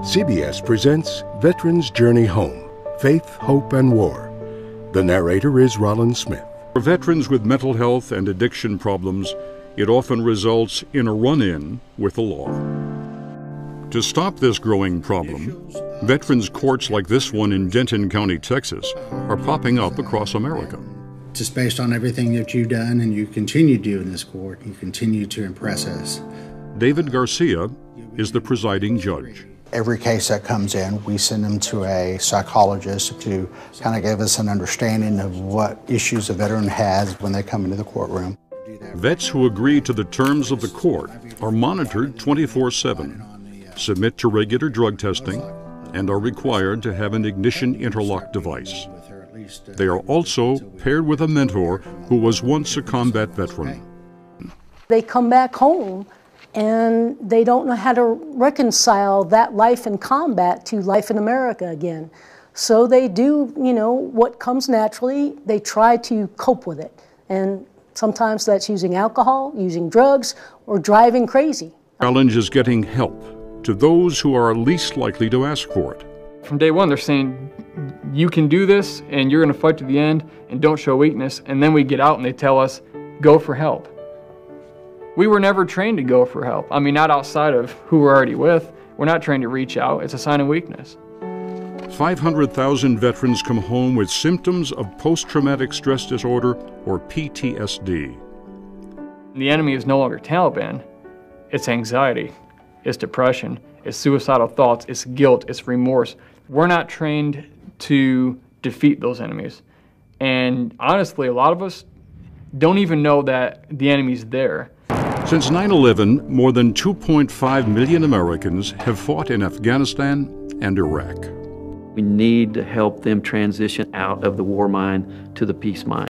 CBS presents Veterans Journey Home, Faith, Hope, and War. The narrator is Rollin Smith. For veterans with mental health and addiction problems, it often results in a run-in with the law. To stop this growing problem, veterans courts like this one in Denton County, Texas, are popping up across America. Just based on everything that you've done and you continue to do in this court, you continue to impress us. David Garcia is the presiding judge. Every case that comes in, we send them to a psychologist to kind of give us an understanding of what issues a veteran has when they come into the courtroom. Vets who agree to the terms of the court are monitored 24/7, submit to regular drug testing, and are required to have an ignition interlock device. They are also paired with a mentor who was once a combat veteran. They come back home and they don't know how to reconcile that life in combat to life in America again. So they do, what comes naturally. They try to cope with it. And sometimes that's using alcohol, using drugs, or driving crazy. The challenge is getting help to those who are least likely to ask for it. From day one, they're saying, you can do this, and you're going to fight to the end, and don't show weakness. And then we get out and they tell us, go for help. We were never trained to go for help. I mean, not outside of who we're already with. We're not trained to reach out. It's a sign of weakness. 500,000 veterans come home with symptoms of post-traumatic stress disorder, or PTSD. The enemy is no longer Taliban. It's anxiety, it's depression, it's suicidal thoughts, it's guilt, it's remorse. We're not trained to defeat those enemies. And honestly, a lot of us don't even know that the enemy's there. Since 9/11, more than 2.5 million Americans have fought in Afghanistan and Iraq. We need to help them transition out of the war mind to the peace mind.